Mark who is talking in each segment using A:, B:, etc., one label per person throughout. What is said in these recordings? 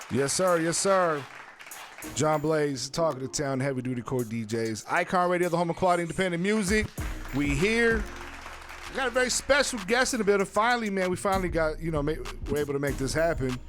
A: Yes, sir. Yes, sir. John Blaze, talking to town, heavy duty core DJs. Icon Radio, the home of quality independent music. We here. We got a very special guest in the building. Finally, man, we finally got, we're able to make this happen.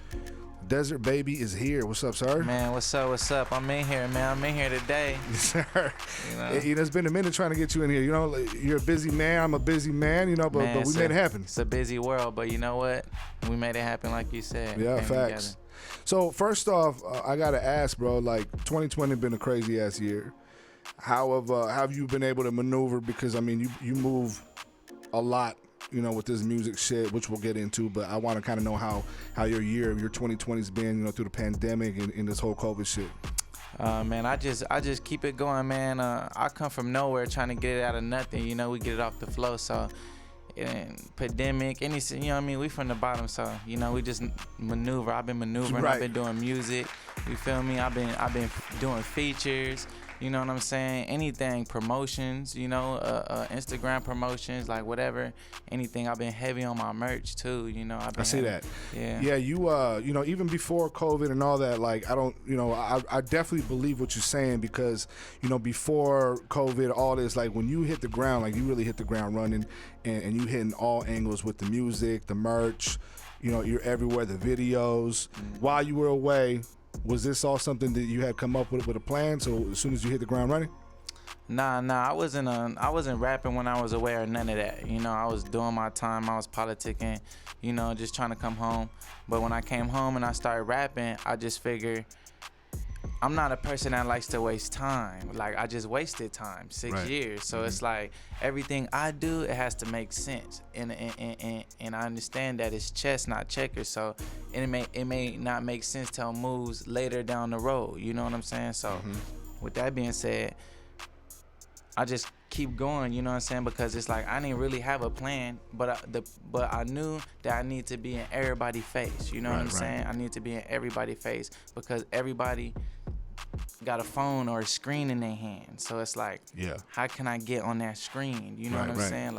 A: Desert Baby is here. What's up, sir?
B: Man, what's up? What's up? I'm in here, man. I'm in here today.
A: Yes, sir. It's been a minute trying to get you in here. You're a busy man. I'm a busy man, but we made it happen.
B: It's a busy world, but you know what? We made it happen like you said.
A: Yeah, facts. So first off, I got to ask, bro, 2020 been a crazy ass year. How have you been able to maneuver? Because, I mean, you move a lot, with this music shit, which we'll get into, but I want to kind of know how your 2020's been, through the pandemic and this whole COVID shit.
B: Man, I just keep it going, man. I come from nowhere trying to get it out of nothing. We get it off the flow. So, pandemic, anything, we from the bottom. So, we just maneuver. I've been maneuvering.
A: Right.
B: I've been doing music. You feel me? I've been doing features. You know what I'm saying? Anything, promotions, Instagram promotions, like whatever, anything. I've been heavy on my merch too,
A: I see that.
B: Yeah.
A: Yeah, you, even before COVID and all that, I definitely believe what you're saying because, before COVID, all this, when you hit the ground, you really hit the ground running and you hitting all angles with the music, the merch, you're everywhere, the videos. While you were away, was this all something that you had come up with a plan? So as soon as you hit the ground running?
B: Nah. I wasn't rapping when I was away or none of that. I was doing my time. I was politicking. Just trying to come home. But when I came home and I started rapping, I just figured I'm not a person that likes to waste time. I just wasted time, 6 years. So it's like everything I do, it has to make sense. And I understand that it's chess, not checkers. So it may not make sense till moves later down the road. You know what I'm saying? So with that being said, I just keep going, you know what I'm saying? Because it's I didn't really have a plan, but I knew that I need to be in everybody's face. You know what I'm saying? I need to be in everybody's face because everybody got a phone or a screen in their hand. So it's how can I get on that screen? You know what I'm saying?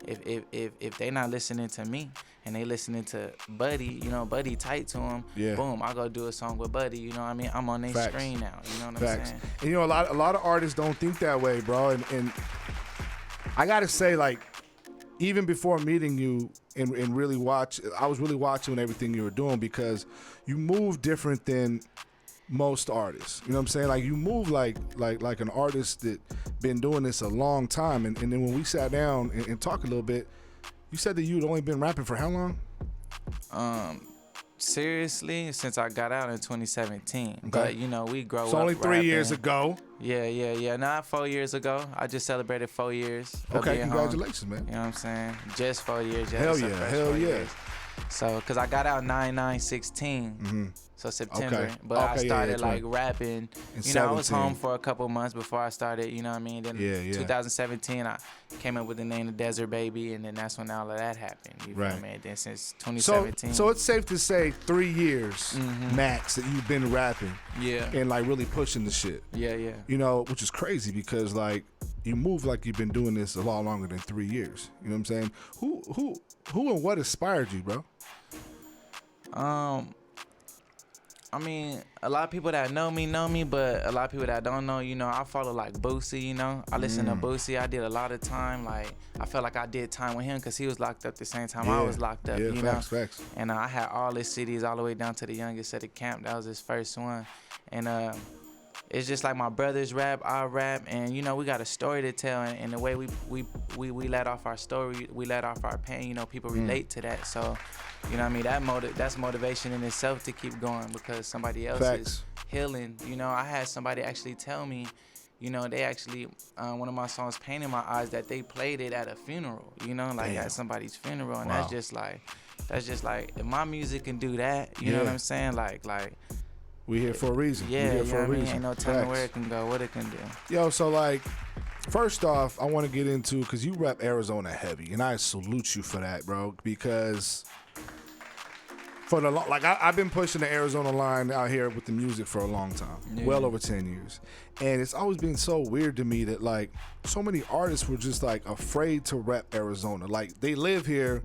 B: If they not listening to me and they listening to Buddy, Buddy tight to him, boom, I go do a song with Buddy, you know what I mean? I'm on their screen now, you know what I'm saying?
A: And a lot of artists don't think that way, bro. And I gotta say, even before meeting you and really I was really watching everything you were doing because you move different than most artists. You know what I'm saying? You move like an artist that been doing this a long time. And then when we sat down and talked a little bit, you said that you'd only been rapping for how long?
B: Seriously, since I got out in 2017.
A: Okay.
B: But, we grow up.
A: So only 3
B: rapping.
A: years ago.
B: Yeah. Not 4 years ago. I just celebrated 4 years.
A: Okay, congratulations, man.
B: You know what I'm saying? Just 4 years.
A: Hell yeah.
B: Years. So, because I got out 9/9/16. So September, but I started rapping. I was home for a couple months before I started. You know what I mean? Then 2017, I came up with the name of Desert Baby, and then that's when all of that happened. You feel me? And then since 2017.
A: So it's safe to say 3 years max that you've been rapping.
B: Yeah.
A: And really pushing the shit.
B: Yeah.
A: Which is crazy because you move like you've been doing this a lot longer than 3 years. You know what I'm saying? Who and what inspired you, bro?
B: I mean, a lot of people that know me, but a lot of people that don't know, I follow Boosie, I listen to Boosie. I did a lot of time. I felt like I did time with him because he was locked up the same time I was locked up,
A: Facts.
B: And I had all his CDs all the way down to the youngest at the camp. That was his first one. And it's just like my brothers rap, I rap, and we got a story to tell, and the way we let off our story, we let off our pain, people relate to that. So, you know what I mean? That's motivation in itself to keep going because somebody else is healing. I had somebody actually tell me, they actually, one of my songs, Pain in My Eyes, that they played it at a funeral, at somebody's funeral. And that's just like, if my music can do that, you know what I'm saying?
A: We here for a reason.
B: Yeah,
A: we here for a reason.
B: Ain't no telling where it can go, what it can do.
A: Yo, so first off, I want to get into, because you rep Arizona heavy, and I salute you for that, bro, because I've been pushing the Arizona line out here with the music for a long time, well over 10 years. And it's always been so weird to me that so many artists were just afraid to rep Arizona. They live here,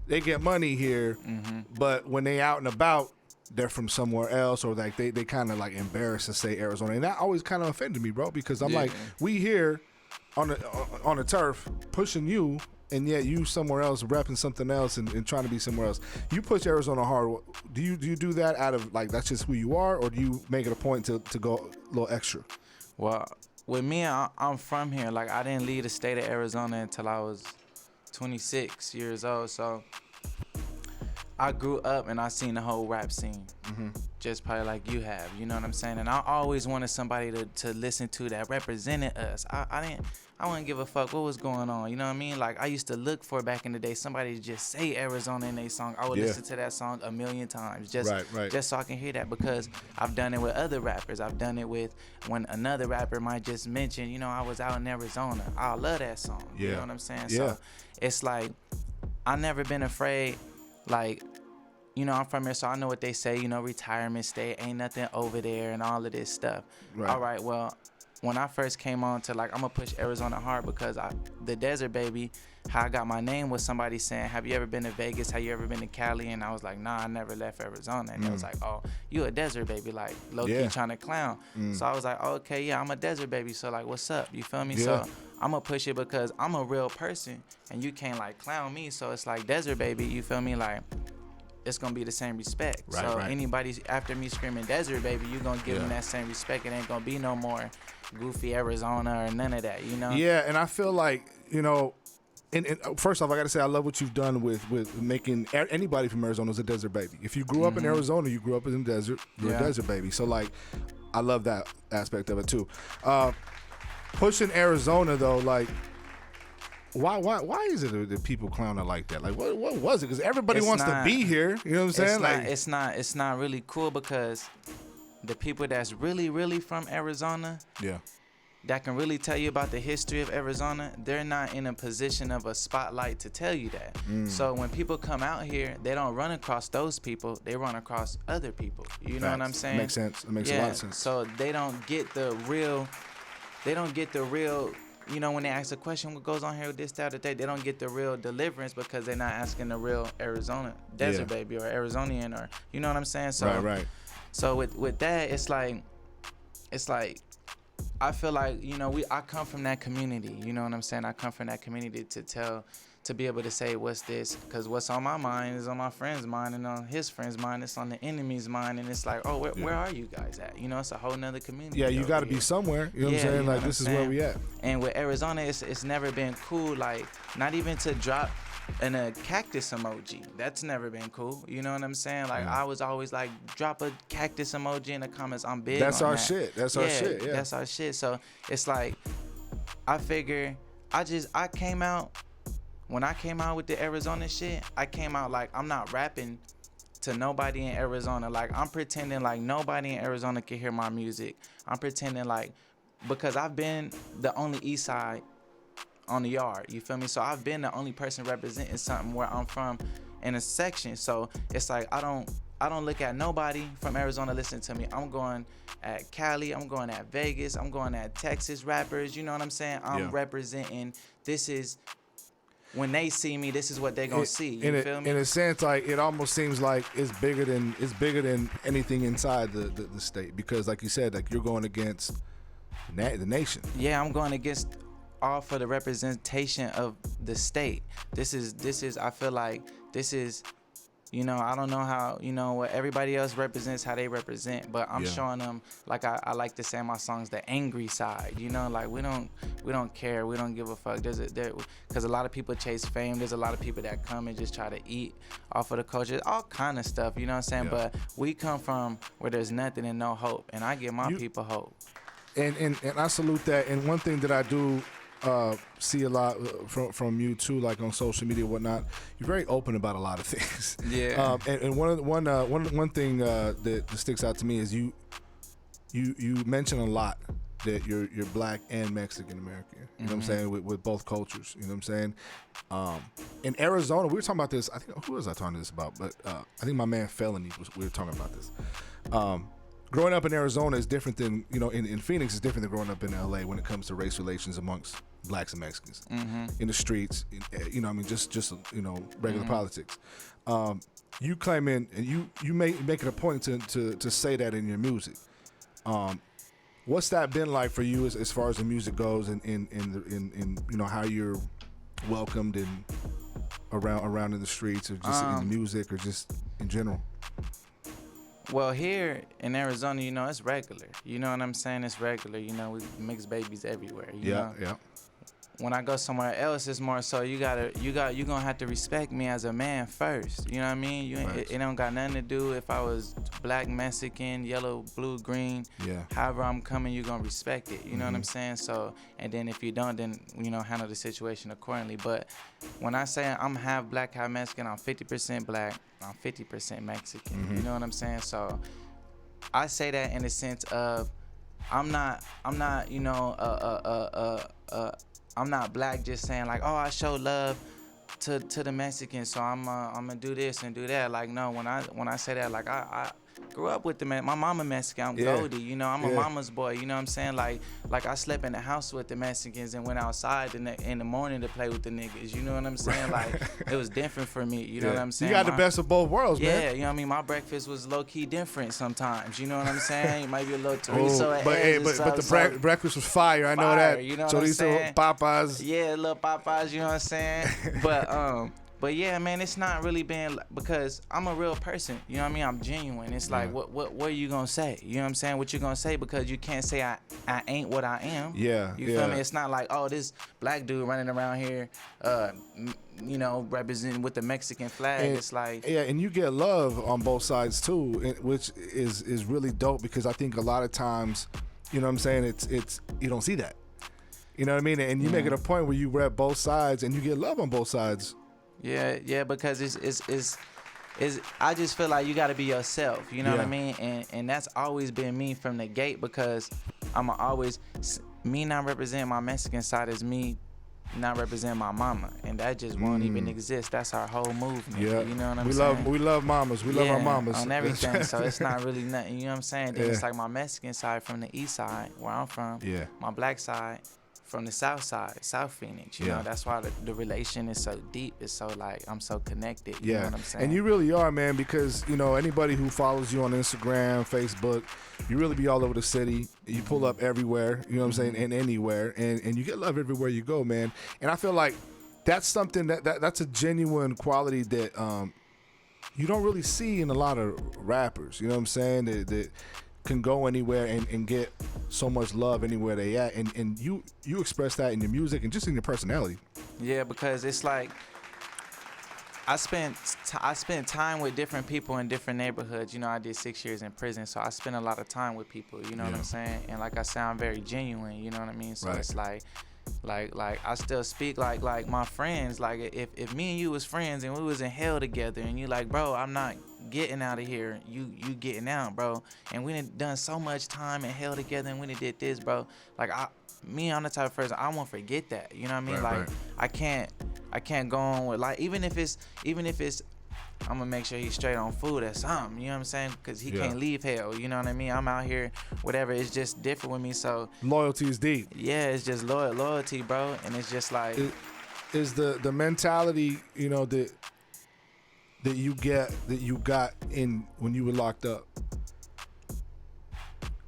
A: they get money here, but when they out and about, they're from somewhere else, or like they kind of like embarrassed to say Arizona, and that always kind of offended me, bro, because I'm like, we here on the turf pushing you, and yet you somewhere else repping something else and trying to be somewhere else. You push Arizona hard. Do you do that out of like that's just who you are, or do you make it a point to go a little extra?
B: Well, with me, I'm from here. Like, I didn't leave the state of Arizona until I was 26 years old. So I grew up and I seen the whole rap scene, just probably like you have. You know what I'm saying? And I always wanted somebody to listen to that represented us. I wouldn't give a fuck what was going on. You know what I mean? Like, I used to look for back in the day somebody to just say Arizona in their song. I would listen to that song a million times just so I can hear that, because I've done it with other rappers. I've done it with when another rapper might just mention, you know, I was out in Arizona. I love that song. You know what I'm saying? So it's like, I never been afraid. Like, you know, I'm from here, so I know what they say, you know, retirement state, ain't nothing over there and all of this stuff. All right, well, when I first came on to, like, I'm going to push Arizona hard, because the Desert Baby, how I got my name was somebody saying, have you ever been to Vegas? Have you ever been to Cali? And I was like, nah, I never left Arizona. And it was like, oh, you a Desert Baby, like, low-key trying to clown. So I was like, oh, okay, yeah, I'm a Desert Baby, so, like, what's up? You feel me? So I'm going to push it because I'm a real person, and you can't, like, clown me. So it's like, Desert Baby, you feel me? Like, it's gonna be the same respect. Anybody after me screaming Desert Baby, you gonna give them that same respect. It ain't gonna be no more goofy Arizona or none of that, you know?
A: Yeah, and I feel like, you know, and first off, I gotta say I love what you've done with making anybody from Arizona is a Desert Baby. If you grew up in Arizona, you grew up in the desert, you're a Desert Baby. So like, I love that aspect of it too. Pushing Arizona though, like, why is it that people clown it like that? Like, what was it? Because everybody wants to be here. You know what I'm saying?
B: It's not really cool, because the people that's really from Arizona, that can really tell you about the history of Arizona, they're not in a position of a spotlight to tell you that. So when people come out here, they don't run across those people, they run across other people. You know what I'm saying?
A: Makes sense. It makes a lot of sense.
B: So they don't get the real, you know, when they ask a question, what goes on here with this, that, or that, they don't get the real deliverance, because they're not asking the real Arizona Desert Baby or Arizonian, or, you know what I'm saying? So, So with that, it's like, I feel like, you know, I come from that community. You know what I'm saying? I come from that community to be able to say what's this, because what's on my mind is on my friend's mind, and on his friend's mind, it's on the enemy's mind, and it's like, oh, where are you guys at? You know, it's a whole nother community.
A: Yeah, you got to be somewhere. You know what I'm saying? Like, this is where we at.
B: And with Arizona, it's never been cool, like, not even to drop a cactus emoji. That's never been cool. You know what I'm saying? Like, I was always like, drop a cactus emoji in the comments. I'm big
A: That's
B: on
A: our
B: that.
A: shit. That's our shit. Yeah.
B: That's our shit. So it's like, I figure, I came out. When I came out with the Arizona shit, I came out like, I'm not rapping to nobody in Arizona. Like, I'm pretending like nobody in Arizona can hear my music. I'm pretending like, because I've been the only East Side on the yard, you feel me? So I've been the only person representing something where I'm from in a section. So it's like, I don't look at nobody from Arizona listening to me. I'm going at Cali, I'm going at Vegas, I'm going at Texas rappers, you know what I'm saying? I'm representing, this is, when they see me, this is what they're gonna see. You feel me?
A: In a sense, like, it almost seems like it's bigger than anything inside the state, because, like you said, like, you're going against the nation.
B: Yeah, I'm going against all for the representation of the state. This is. I feel like this is. You know, I don't know how, you know, what everybody else represents, how they represent, but I'm showing them, like, I like to say in my songs, the angry side, you know, like, we don't care, we don't give a fuck, because a lot of people chase fame, there's a lot of people that come and just try to eat off of the culture, all kind of stuff, you know what I'm saying, but we come from where there's nothing and no hope, and I give my people hope.
A: And I salute that, and one thing that I do see a lot from you too, like on social media and whatnot, you're very open about a lot of things.
B: Yeah.
A: And one thing that sticks out to me is you mention a lot that you're black and Mexican American. You know what I'm saying? With both cultures. You know what I'm saying? In Arizona, we were talking about this. I think, who was I talking to this about? But I think my man Felony we were talking about this. Growing up in Arizona is different than, you know, in Phoenix is different than growing up in LA when it comes to race relations amongst blacks and Mexicans in the streets. You know, I mean, just you know, regular politics. you claiming, and you make it a point to say that in your music. What's that been like for you as far as the music goes, and in you know how you're welcomed and around in the streets, or just in the music, or just in general?
B: Well, here in Arizona, you know, it's regular. You know what I'm saying? It's regular. You know, we mix babies everywhere. You know?
A: Yeah.
B: When I go somewhere else, it's more so you gonna have to respect me as a man first. You know what I mean? It don't got nothing to do if I was black, Mexican, yellow, blue, green.
A: Yeah.
B: However I'm coming, you gonna respect it. You know what I'm saying? So, and then if you don't, then you know, handle the situation accordingly. But when I say I'm half black, half Mexican, I'm 50% black, I'm 50% Mexican. You know what I'm saying? So I say that in the sense of I'm not, you know, I'm not black just saying like, oh, I show love to the Mexicans, so I'm gonna do this and do that. Like, no, when I say that, like I grew up with my mama Mexican, I'm Goldie, you know, I'm a mama's boy, you know what I'm saying? Like I slept in the house with the Mexicans and went outside in the morning to play with the niggas, you know what I'm saying? Like, it was different for me, you know what I'm saying?
A: You got the best of both worlds, man.
B: Yeah, you know what I mean? My breakfast was low-key different sometimes, you know what I'm saying? It might be a little chorizo
A: but the breakfast was fire, I know that.
B: You know what I'm saying?
A: Popeyes.
B: Yeah, little Popeyes, you know what I'm saying? But yeah, man, it's not really been because I'm a real person. You know what I mean? I'm genuine. It's like, what are you gonna say? You know what I'm saying? What you gonna say? Because you can't say I ain't what I am.
A: Yeah.
B: You feel me? It's not like, oh, this black dude running around here, you know, representing with the Mexican flag.
A: And,
B: it's like,
A: yeah, and you get love on both sides too, which is really dope, because I think a lot of times, you know what I'm saying, it's you don't see that. You know what I mean? And you make it a point where you rep both sides and you get love on both sides.
B: Yeah, because it's I just feel like you got to be yourself, you know what I mean? And that's always been me from the gate, because I'ma always, me not representing my Mexican side is me not representing my mama, and that just won't even exist. That's our whole movement.
A: Yeah,
B: you know what I'm saying?
A: We love mamas. We love our mamas
B: on everything. So it's not really nothing. You know what I'm saying? Then it's like my Mexican side from the east side, where I'm from.
A: Yeah.
B: My black side from the south side, South Phoenix. You know, that's why the relation is so deep. It's so like I'm so connected. You know what I'm saying?
A: And you really are, man, because you know anybody who follows you on Instagram, Facebook, you really be all over the city. You pull up everywhere. You know what I'm saying? And anywhere, and you get love everywhere you go, man. And I feel like that's something that's a genuine quality that you don't really see in a lot of rappers. You know what I'm saying? That can go anywhere and get so much love anywhere they at, and you express that in your music and just in your personality.
B: Yeah, because it's like I spent time with different people in different neighborhoods. You know, I did 6 years in prison, so I spent a lot of time with people. You know what I'm saying? And like I sound very genuine. You know what I mean? So it's like I still speak like my friends. Like if me and you was friends and we was in hell together, and you like, bro, I'm not getting out of here, you getting out, bro, and we done so much time in hell together, and we did this, bro. Like I'm the type of person, I won't forget that. You know what I mean? I can't go on with, like, even if it's I'm gonna make sure he's straight on food or something, you know what I'm saying? Because he can't leave hell, you know what I mean? I'm out here, whatever, it's just different with me. So
A: loyalty is deep.
B: Yeah, it's just loyalty, bro. And it's just like
A: is the mentality, you know, that you got in when you were locked up.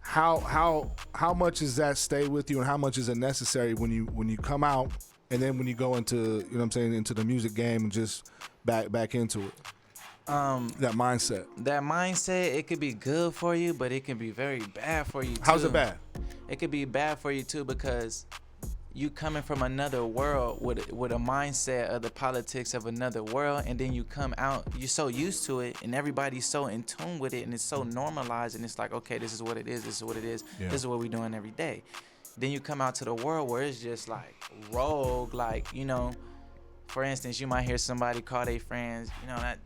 A: How much does that stay with you, and how much is it necessary when you come out, and then when you go into, you know what I'm saying, into the music game and just back into it? That mindset, it could be good for you, but it can be very bad for you too. How's it bad?
B: It could be bad for you too, because you coming from another world with a mindset of the politics of another world, and then you come out, you're so used to it, and everybody's so in tune with it, and it's so normalized, and it's like, okay, this is what it is, this is what we're doing every day. Then you come out to the world where it's just like rogue, like, you know, for instance, you might hear somebody call their friends, you know, that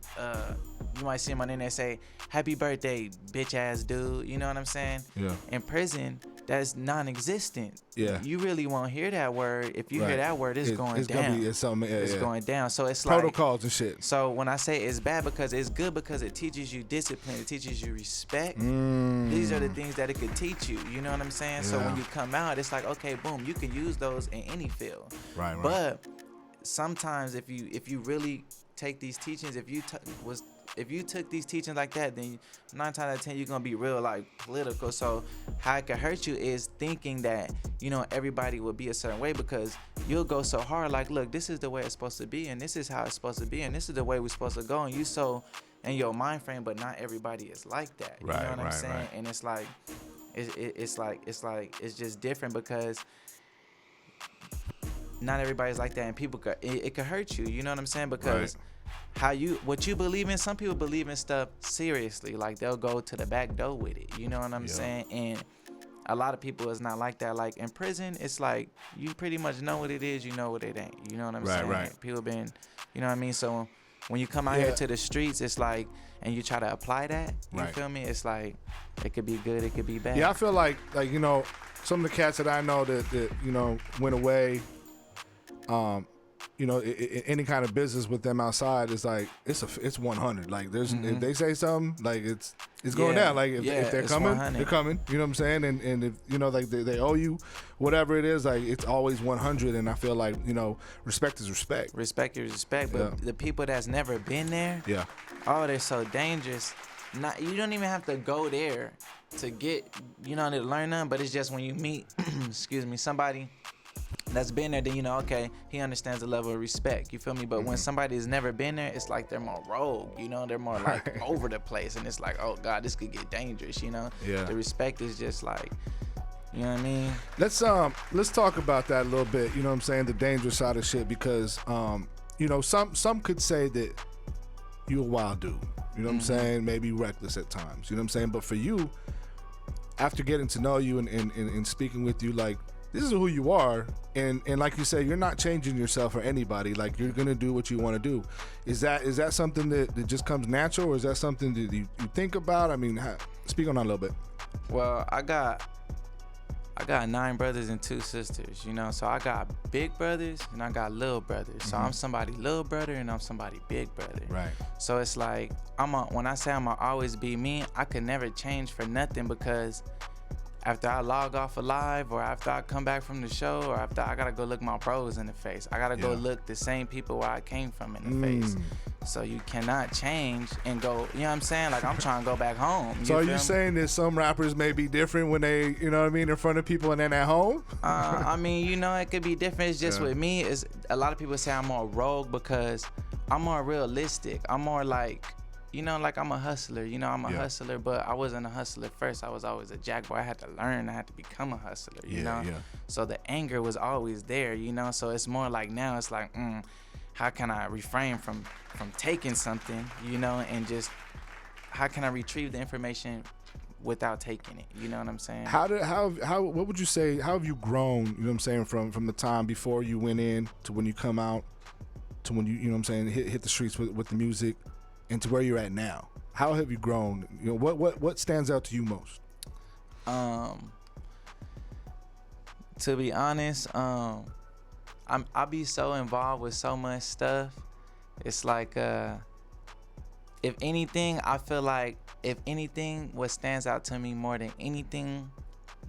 B: you might see them on the internet say, happy birthday, bitch ass dude, you know what I'm saying?
A: Yeah.
B: In prison, that's non-existent.
A: Yeah.
B: You really won't hear that word. If you hear that word, it's going down.
A: It's
B: going down. So it's
A: protocols and shit.
B: So when I say it's bad, because it's good, because it teaches you discipline, it teaches you respect. These are the things that it could teach you. You know what I'm saying? So when you come out, it's like, okay, boom, you can use those in any field.
A: Right.
B: But sometimes if you really take these teachings, if you was if you took these teachings like that, then 9 times out of 10 you're gonna be real like political. So how it can hurt you is thinking that, you know, everybody will be a certain way, because you'll go so hard like, look, this is the way it's supposed to be, and this is how it's supposed to be, and this is the way we're supposed to go, and you so in your mind frame, but not everybody is like that. You know what I'm saying? Right. And it's like it's just different, because not everybody's like that, and people it could hurt you. You know what I'm saying? Because what you believe in, some people believe in stuff seriously, like they'll go to the back door with it. You know what I'm saying? And a lot of people is not like that. Like in prison, it's like you pretty much know what it is, you know what it ain't. You know what I'm saying? Right. People been, you know what I mean? So when you come out here to the streets, it's like, and you try to apply that, you feel me? It's like, it could be good, it could be bad.
A: Yeah, I feel like you know, some of the cats that I know that you know went away, you know, any kind of business with them outside is like it's 100. Like there's if they say something, like it's going down. Like if they're coming, 100. They're coming. You know what I'm saying? And if you know, like they owe you whatever it is, like it's always 100. And I feel like, you know, respect is respect.
B: Respect is respect. But the people that's never been there, oh, they're so dangerous. You don't even have to go there to get, you know, to learn them. But it's just when you meet, excuse me, somebody that's been there, then you know, okay, he understands the level of respect. You feel me? But when somebody has never been there, it's like they're more rogue. You know, they're more like over the place, and it's like, oh God, this could get dangerous. You know, the respect is just like, you know what I mean?
A: Let's talk about that a little bit. You know what I'm saying? The dangerous side of shit, because you know, some could say that you a wild dude. You know what I'm saying? Maybe reckless at times. You know what I'm saying? But for you, after getting to know you and speaking with you, like, this is who you are, and like you say, you're not changing yourself for anybody. Like, you're gonna do what you want to do. Is that something that just comes natural, or is that something that you think about? I mean, speak on that a little bit.
B: Well, I got 9 brothers and 2 sisters, you know, so I got big brothers and I got little brothers. So I'm somebody little brother and I'm somebody big brother. Right. So it's like, when I say I'm gonna always be me, I could never change for nothing, because after I log off alive, or after I come back from the show, or after I gotta go look my bros in the face, I gotta go look the same people where I came from in the face. So you cannot change and go, you know what I'm saying? Like, I'm trying to go back home.
A: So are you saying that some rappers may be different when they, you know what I mean, in front of people and then at home?
B: I mean, you know, it could be different. It's just with me, is a lot of people say I'm more rogue because I'm more realistic. I'm more like, you know, like I'm a hustler. You know, I'm a hustler, but I wasn't a hustler first. I was always a jack boy. I had to learn. I had to become a hustler, you know? So the anger was always there, you know? So it's more like now it's like, how can I refrain from taking something, you know, and just how can I retrieve the information without taking it? You know what I'm saying?
A: What would you say, how have you grown, you know what I'm saying, from the time before you went in to when you come out to when you know what I'm saying, hit the streets with the music, and to where you're at now? How have you grown? You know, what stands out to you most?
B: To be honest, I'll be so involved with so much stuff. It's like, if anything, I feel like what stands out to me more than anything,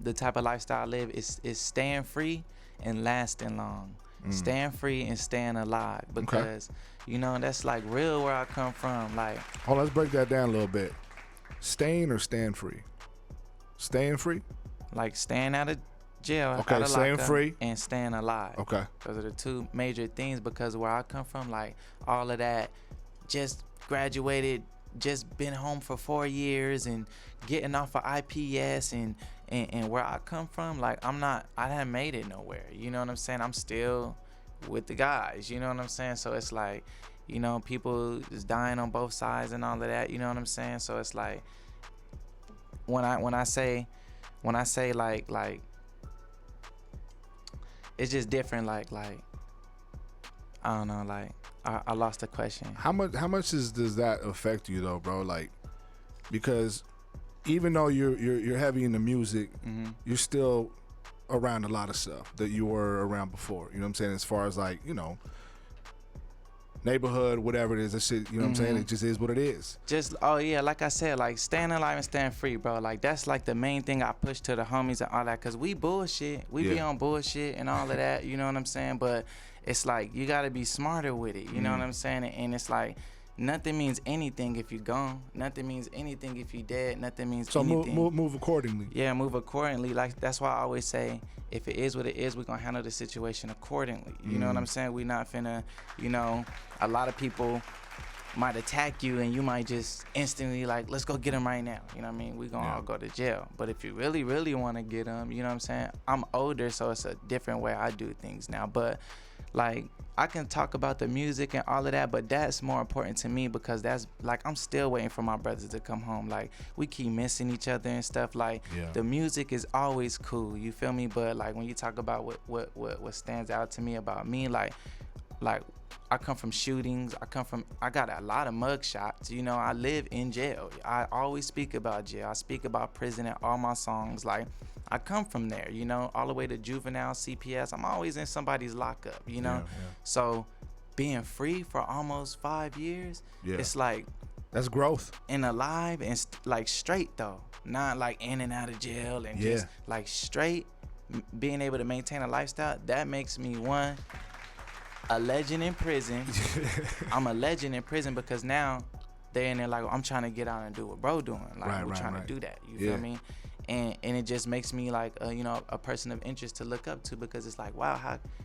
B: the type of lifestyle I live is staying free and lasting long. Staying free and staying alive, because you know, that's like real where I come from. Like,
A: let's break that down a little bit. Staying or staying free? Staying free?
B: Like staying out of jail.
A: Okay, staying free
B: and staying alive. Okay. Those are the 2 major things, because where I come from, like all of that, just graduated, just been home for 4 years and getting off of IPS and where I come from, like I haven't made it nowhere. You know what I'm saying? I'm still with the guys, you know what I'm saying? So it's like, you know, people is dying on both sides and all of that, you know what I'm saying? So it's like, when I say like it's just different, like I don't know, like I lost the question.
A: How much does that affect you though, bro? Like, because even though you're heavy in the music, you're still around a lot of stuff that you were around before. You know what I'm saying? As far as like, you know, neighborhood, whatever it is, that shit, you know what I'm saying? It just is what it is.
B: Just, like I said, like staying alive and staying free, bro. Like that's like the main thing I push to the homies and all that, cause we bullshit. We be on bullshit and all of that, you know what I'm saying? But it's like, you gotta be smarter with it, you know what I'm saying? And it's like, nothing means anything if you gone. Nothing means anything if you dead. Nothing means
A: So
B: anything.
A: move accordingly.
B: Yeah, move accordingly. Like that's why I always say, if it is what it is, we're gonna handle the situation accordingly. You know what I'm saying? We not finna, you know, a lot of people might attack you and you might just instantly like, let's go get him right now. You know what I mean? We gonna all go to jail. But if you really, really want to get him, you know what I'm saying? I'm older, so it's a different way I do things now. But like, I can talk about the music and all of that, but that's more important to me because that's like, I'm still waiting for my brothers to come home. Like, we keep missing each other and stuff. Like, the music is always cool, you feel me? But like, when you talk about what stands out to me about me, like I come from shootings. I got a lot of mug shots. You know, I live in jail. I always speak about jail. I speak about prison in all my songs. Like, I come from there, you know, all the way to juvenile, CPS. I'm always in somebody's lockup, you know? So being free for almost 5 years, it's like,
A: that's growth.
B: And alive and like straight though. Not like in and out of jail and just like straight being able to maintain a lifestyle. That makes me a legend in prison. I'm a legend in prison because now they're in there like, I'm trying to get out and do what bro doing. Like, we're trying to do that. You feel me? And it just makes me like, you know, a person of interest to look up to because it's like, wow,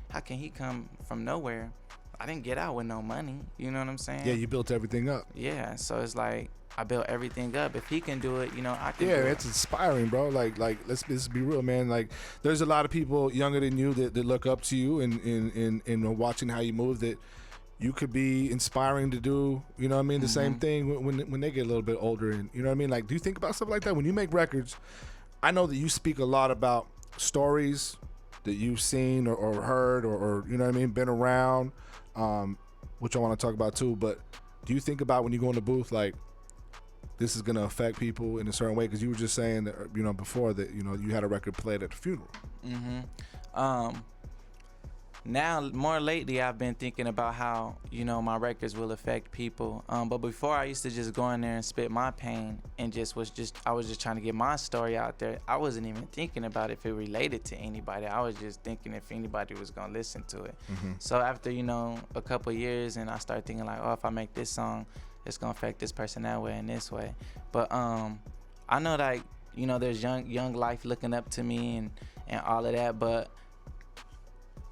B: how can he come from nowhere? I didn't get out with no money. You know what I'm saying?
A: Yeah, you built everything up.
B: Yeah, so it's like, I built everything up. If he can do it, you know, I can do it.
A: Yeah, it's inspiring, bro. Like let's be real, man. Like, there's a lot of people younger than you that look up to you and watching how you move that you could be inspiring to do, you know what I mean, the same thing when they get a little bit older. And you know what I mean? Like, do you think about stuff like that when you make records? I know that you speak a lot about stories that you've seen or heard or you know what I mean, been around, which I want to talk about too. But do you think about when you go in the booth, like, this is going to affect people in a certain way? Because you were just saying that, you know, before that, you know, you had a record played at the funeral.
B: Now, more lately, I've been thinking about how, you know, my records will affect people. But before, I used to just go in there and spit my pain and I was just trying to get my story out there. I wasn't even thinking about if it related to anybody. I was just thinking if anybody was going to listen to it. So after, you know, a couple of years, and I started thinking like, oh, if I make this song, it's gonna affect this person that way and this way. But I know, like, you know, there's young life looking up to me and all of that, but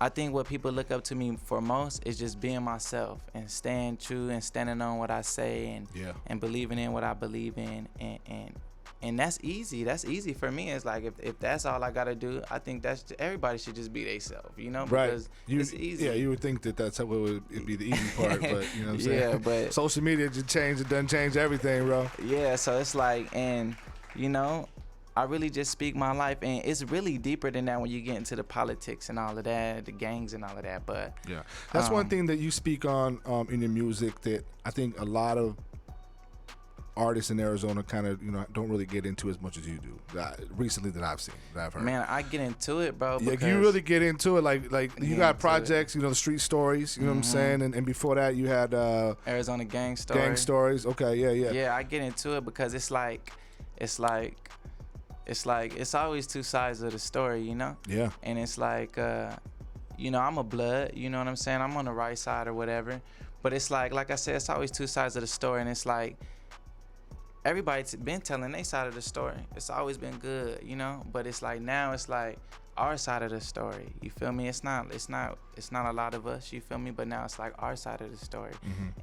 B: I think what people look up to me for most is just being myself and staying true and standing on what I say and believing in what I believe in and that's easy. That's easy for me. It's like if that's all I gotta do, I think everybody should just be themselves, you know? Because it's easy.
A: Yeah, you would think that's how it'd be the easy part, but you know what I'm saying?
B: Yeah, but
A: social media just it doesn't change everything, bro.
B: Yeah, so it's like, and you know, I really just speak my life, and it's really deeper than that when you get into the politics and all of that, the gangs and all of that. But
A: yeah, that's one thing that you speak on in your music that I think a lot of artists in Arizona kind of, you know, don't really get into as much as you do recently that I've seen, that I've heard.
B: Man, I get into it, bro.
A: Yeah, you really get into it. Like you got projects, you know, the street stories, you know what I'm saying? And before that you had
B: Arizona Gang Stories.
A: Gang Stories. Okay, yeah.
B: Yeah, I get into it because it's always two sides of the story, you know?
A: Yeah.
B: And it's like, you know, I'm a blood, you know what I'm saying? I'm on the right side or whatever. But it's like I said, it's always two sides of the story. And it's like, everybody's been telling their side of the story. It's always been good, you know? But it's like, now it's like our side of the story. You feel me? It's not a lot of us, you feel me? But now it's like our side of the story.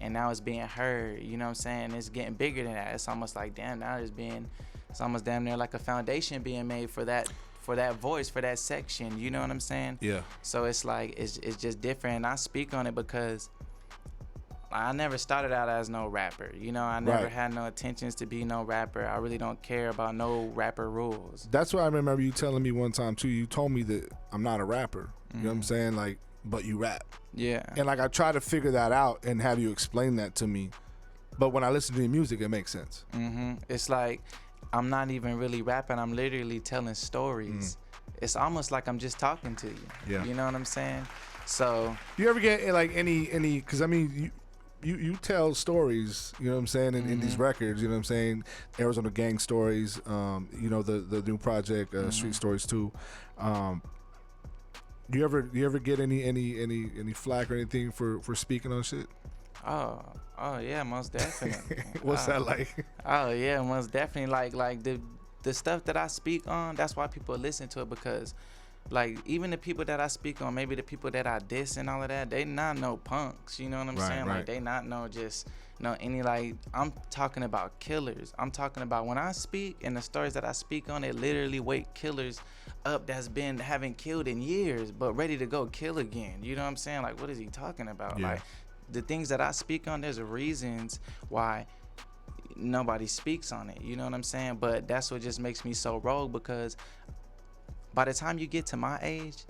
B: And now it's being heard, you know what I'm saying? It's getting bigger than that. It's almost like, damn, now it's almost damn near like a foundation being made for that voice, for that section, you know what I'm saying?
A: Yeah.
B: So it's like, it's just different. And I speak on it because I never started out as no rapper, you know? I never had no intentions to be no rapper. I really don't care about no rapper rules.
A: That's why I remember you telling me one time too, you told me that I'm not a rapper, you know what I'm saying? Like, but you rap.
B: Yeah.
A: And like, I try to figure that out and have you explain that to me. But when I listen to your music, it makes sense.
B: It's like, I'm not even really rapping. I'm literally telling stories. It's almost like I'm just talking to you.
A: Yeah.
B: You know what I'm saying? So,
A: do you ever get like any? Because I mean, you tell stories. You know what I'm saying in these records. You know what I'm saying? Arizona Gang Stories. You know the new project, Street Stories too. Do you ever get any flack or anything for speaking on shit?
B: Oh yeah, most definitely.
A: What's that like?
B: Oh yeah, most definitely. Like the stuff that I speak on, that's why people listen to it, because like even the people that I speak on, maybe the people that I diss and all of that, they not no punks. You know what I'm
A: Right,
B: saying?
A: right.
B: Like they not no just no any like I'm talking about killers. I'm talking about when I speak and the stories that I speak on, it literally wake killers up that's been haven't killed in years but ready to go kill again. You know what I'm saying? Like what is he talking about?
A: Yeah.
B: Like the things that I speak on, there's reasons why nobody speaks on it. You know what I'm saying? But that's what just makes me so rogue, because by the time you get to my age,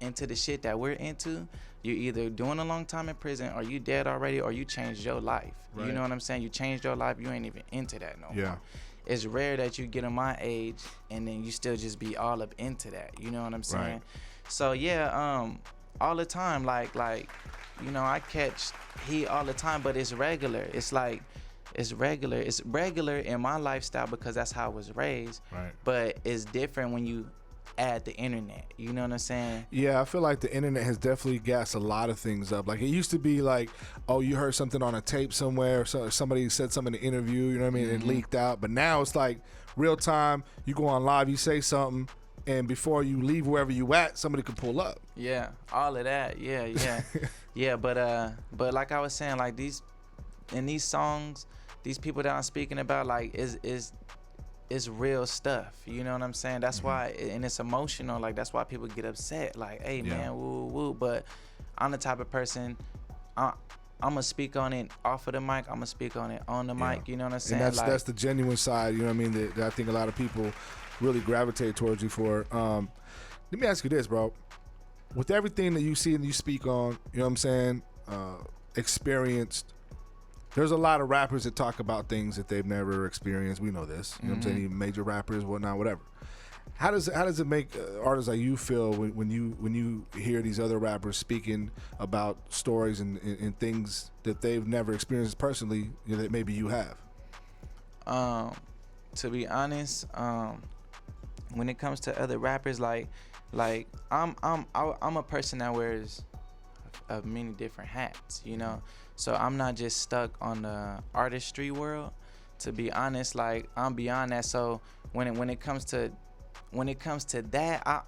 B: into the shit that we're into, you're either doing a long time in prison, or you dead already, or you changed your life.
A: Right.
B: You know what I'm saying? You changed your life. You ain't even into that no
A: Yeah.
B: more. It's rare that you get on my age and then you still just be all up into that. You know what I'm saying?
A: Right.
B: So yeah, all the time, like you know, I catch heat all the time, but it's regular. It's like it's regular. It's regular in my lifestyle because that's how I was raised.
A: Right.
B: But it's different when you add the internet. You know what I'm saying?
A: Yeah, I feel like the internet has definitely gassed a lot of things up. Like it used to be like, oh, you heard something on a tape somewhere, or somebody said something in an interview, you know what I mean? It leaked out. But now it's like real time. You go on live, you say something, and before you leave wherever you at, somebody could pull up.
B: Yeah, all of that. Yeah, yeah. Yeah, but like I was saying, like these songs, these people that I'm speaking about, like is real stuff. You know what I'm saying? That's why, and it's emotional. Like that's why people get upset. Like, hey man, woo woo. But I'm the type of person, I'm gonna speak on it off of the mic. I'm gonna speak on it on the mic. You know what I'm saying?
A: And that's the genuine side. You know what I mean? That I think a lot of people really gravitate towards you for. Let me ask you this, bro. With everything that you see and you speak on, you know what I'm saying? Experienced. There's a lot of rappers that talk about things that they've never experienced. We know this. You know what I'm saying? Even major rappers, whatnot, whatever. How does it make artists like you feel when you hear these other rappers speaking about stories and things that they've never experienced personally, you know, that maybe you have?
B: To be honest, when it comes to other rappers, like I'm a person that wears many different hats, you know. So I'm not just stuck on the artistry world. To be honest, like I'm beyond that. So when it comes to that,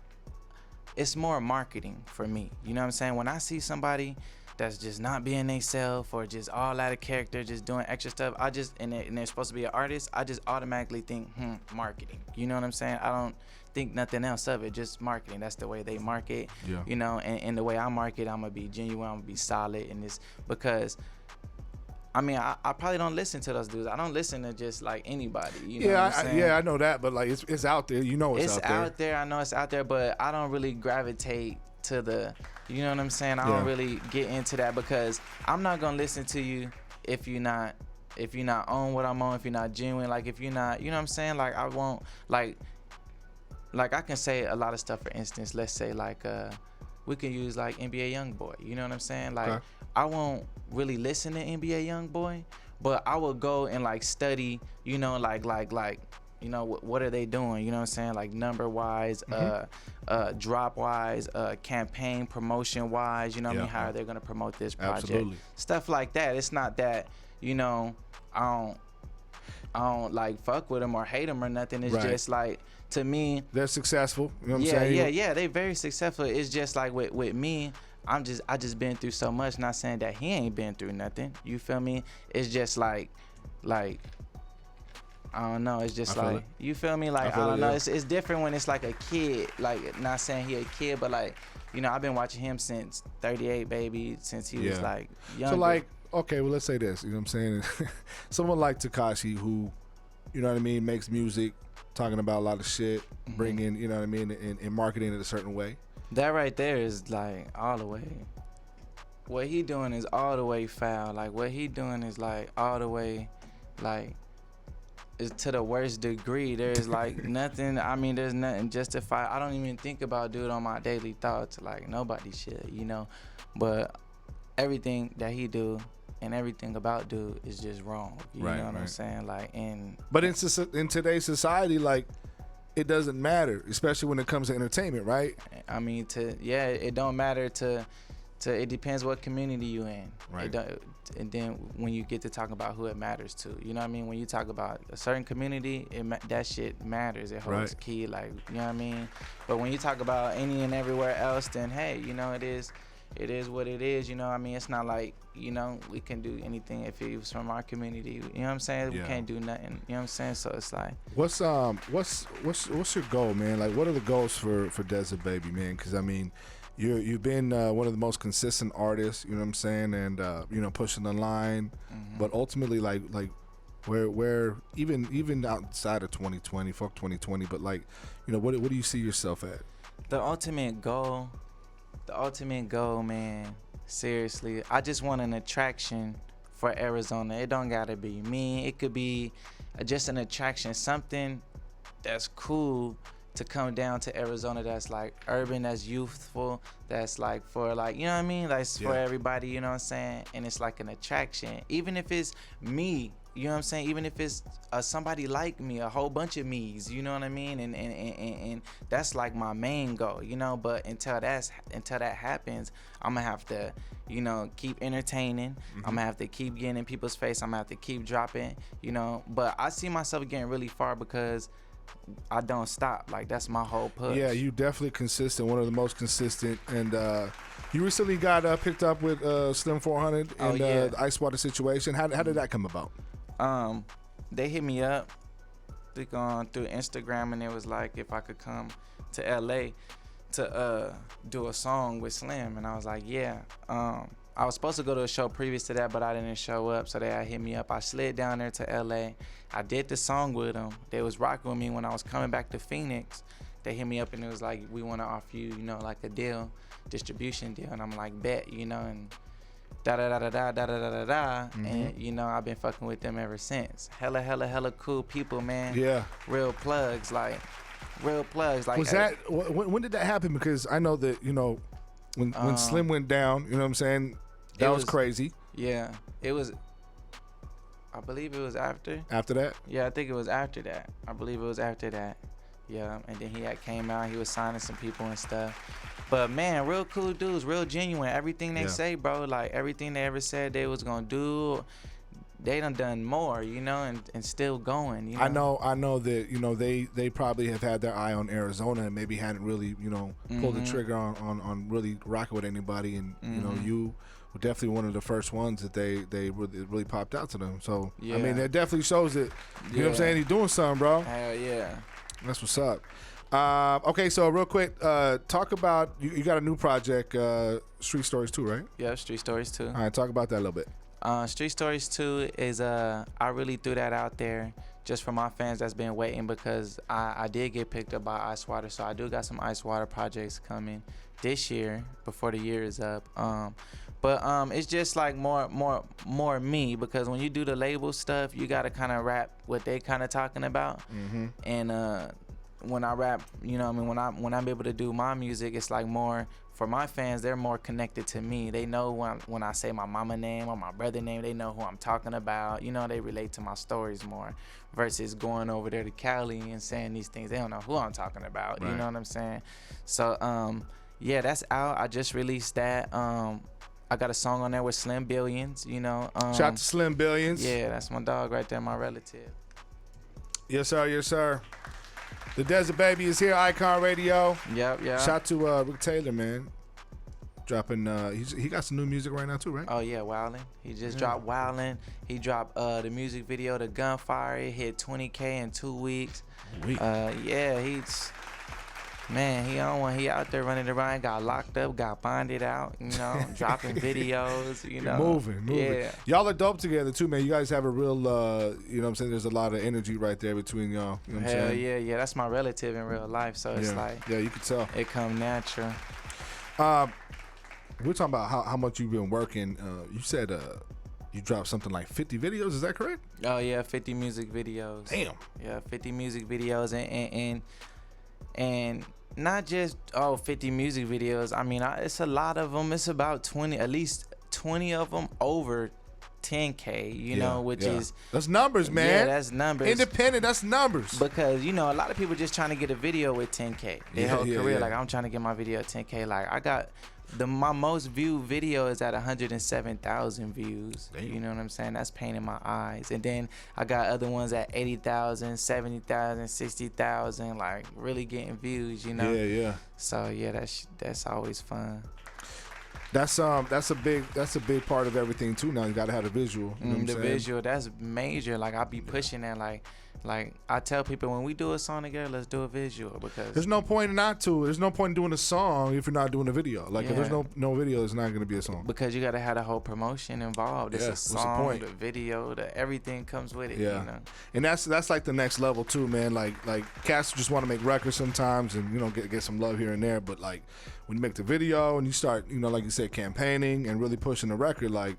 B: it's more marketing for me. You know what I'm saying? When I see somebody that's just not being themselves or just all out of character, just doing extra stuff, and they're supposed to be an artist, I just automatically think, marketing. You know what I'm saying? I don't think nothing else of it, just marketing. That's the way they market.
A: Yeah.
B: You know, and the way I market, I'm gonna be genuine, I'm gonna be solid in this, because I mean, I probably don't listen to those dudes. I don't listen to just like anybody. You know what I'm saying?
A: I know that, but like it's out there. You know it's out there.
B: I know it's out there, but I don't really gravitate to the, you know what I'm saying? I don't really get into that, because I'm not gonna listen to you if you're not on what I'm on, if you're not genuine, like if you're not, you know what I'm saying? Like I won't like I can say a lot of stuff. For instance, let's say like we can use like NBA YoungBoy. You know what I'm saying? Like I won't really listen to NBA YoungBoy, but I will go and like study. You know, like you know what are they doing? You know what I'm saying? Like number wise, drop wise, campaign promotion wise. You know what I mean? How are they gonna promote this project?
A: Absolutely.
B: Stuff like that. It's not that, you know, I don't like fuck with them or hate them or nothing. It's just like, to me,
A: they're successful. You know what I'm saying?
B: Yeah, they very successful. It's just like with me, I just been through so much. Not saying that he ain't been through nothing. You feel me? It's just like I don't know. It's just like, you feel me? Like I don't know. It's different when it's like a kid. Like, not saying he a kid, but like, you know, I've been watching him since 38 baby, since he was like young.
A: So like, okay, well, let's say this. You know what I'm saying? Someone like Takashi, who, you know what I mean, makes music, talking about a lot of shit, bringing, you know what I mean, and marketing it a certain way.
B: That right there is like all the way. What he doing is all the way foul. Like what he doing is like all the way, like, is to the worst degree. There's like nothing. I mean, there's nothing justified. I don't even think about dude on my daily thoughts. Like nobody should, you know. But everything that he do and everything about dude is just wrong. You know what I'm saying? Like,
A: but in today's society, like, it doesn't matter, especially when it comes to entertainment, right?
B: I mean, it don't matter to it depends what community you in.
A: Right.
B: And then when you get to talk about who it matters to, you know what I mean? When you talk about a certain community, that shit matters. It holds
A: Right.
B: key, like, you know what I mean? But when you talk about any and everywhere else, then hey, you know, it is what it is, you know what I mean? It's not like, you know, we can do anything if it was from our community, you know what I'm saying?
A: Yeah.
B: We can't do nothing, you know what I'm saying? So it's like,
A: What's your goal, man? Like, what are the goals for Desert Baby, man? Because I mean, you've been one of the most consistent artists, you know what I'm saying, and you know, pushing the line. But ultimately, like where even outside of 2020, fuck 2020, but like, you know, what do you see yourself at?
B: the ultimate goal, man, seriously, I just want an attraction for Arizona. It don't gotta be me. It could be just an attraction, something that's cool to come down to Arizona, that's like urban, that's youthful, that's like for like, you know what I mean? That's for everybody, you know what I'm saying? And it's like an attraction. Even if it's me, you know what I'm saying? Even if it's somebody like me, a whole bunch of me's, you know what I mean? And that's like my main goal, you know? But until that happens, I'm gonna have to, you know, keep entertaining. I'm gonna have to keep getting in people's face. I'm gonna have to keep dropping, you know? But I see myself getting really far because I don't stop. Like, that's my whole push.
A: Yeah, you definitely consistent, one of the most consistent. And you recently got picked up with Slim 400 in the Ice Water situation. How did that come about?
B: They hit me up through Instagram, and it was like if I could come to LA to do a song with Slim, and I was like, yeah. I was supposed to go to a show previous to that, but I didn't show up, so they hit me up. I slid down there to LA. I did the song with them. They was rocking with me when I was coming back to Phoenix. They hit me up and it was like, we want to offer you, you know, like a deal, distribution deal. And I'm like, bet, you know, and da-da-da-da-da-da-da-da-da. And, you know, I've been fucking with them ever since. Hella cool people, man.
A: Yeah.
B: Real plugs, like, real plugs. Like,
A: was that, when did that happen? Because I know that, you know, when Slim went down, you know what I'm saying? That was crazy.
B: Yeah. It was, I believe it was after.
A: After that?
B: Yeah, I think it was after that. I believe it was after that. Yeah, and then he came out. He was signing some people and stuff. But, man, real cool dudes, real genuine. Everything they say, bro, like, everything they ever said they was going to do, they done more, you know, and still going, you know?
A: I know that, you know, they probably have had their eye on Arizona and maybe hadn't really, you know, pulled the trigger on really rocking with anybody. And, you know, you were definitely one of the first ones that they really popped out to them. So, I mean, that definitely shows that, you know what I'm saying, he's doing something, bro.
B: Hell yeah.
A: That's what's up. Okay, so real quick, talk about, you got a new project, Street Stories 2, right?
B: Yeah, Street Stories 2.
A: All right, talk about that a little bit.
B: Street Stories 2 is I really threw that out there just for my fans that's been waiting, because I did get picked up by Ice Water, so I do got some Ice Water projects coming this year before the year is up. But it's just like more me, because when you do the label stuff, you gotta kind of rap what they kind of talking about. And when I rap, you know what I mean, when I'm able to do my music, it's like more for my fans. They're more connected to me. They know when I say my mama name or my brother name, they know who I'm talking about. You know, they relate to my stories more versus going over there to Cali and saying these things. They don't know who I'm talking about. Right. You know what I'm saying? So yeah, that's out. I just released that. I got a song on there with Slim Billions, you know.
A: Shout out to Slim Billions.
B: Yeah, that's my dog right there, my relative.
A: Yes, sir. Yes, sir. The Desert Baby is here, Icon Radio.
B: Yep.
A: Shout out to Rick Taylor, man. Dropping, he got some new music right now too, right?
B: Oh yeah, Wildin'. He just dropped Wildin'. He dropped the music video, The Gunfire. It hit 20K in 2 weeks. Yeah, he on one. He out there running around, got locked up, got bonded out, you know, dropping videos, you know.
A: Moving.
B: Yeah.
A: Y'all are dope together too, man. You guys have a real, you know what I'm saying, there's a lot of energy right there between y'all. You know what I'm saying?
B: Hell yeah. That's my relative in real life, so it's like.
A: Yeah, you can tell.
B: It come natural.
A: We're talking about how much you've been working. You said you dropped something like 50 videos, is that correct?
B: Oh yeah, 50 music videos.
A: Damn.
B: Yeah, 50 music videos and not just 50 music videos. I mean, it's a lot of them. It's about 20, at least 20 of them over 10K, you know, which is
A: that's numbers, man.
B: Yeah, that's numbers.
A: Independent, that's numbers.
B: Because, you know, a lot of people just trying to get a video with 10K their whole career. Like, I'm trying to get my video at 10K. Like, I got my most viewed video is at 107,000 views.
A: Damn.
B: You know what I'm saying? That's pain in my eyes. And then I got other ones at 80,000, 70,000, 60,000, like really getting views. You know?
A: Yeah.
B: So yeah, that's always fun.
A: That's a big part of everything too. Now you gotta have a visual. You know what I'm
B: The
A: saying?
B: visual, that's major. Like I be pushing that. Like I tell people when we do a song together, let's do a visual because
A: There's no point not to. There's no point in doing a song if you're not doing a video. Like if
B: Yeah.
A: there's no video, it's not gonna be a song.
B: because you gotta have the whole promotion involved. It's
A: Yeah,
B: a
A: what's the
B: song,
A: point?
B: the video, everything comes with it.
A: Yeah.
B: You know?
A: And that's like the next level too, man. Like cats just want to make records sometimes and get some love here and there, but like when you make the video and you start like you said campaigning and really pushing the record, like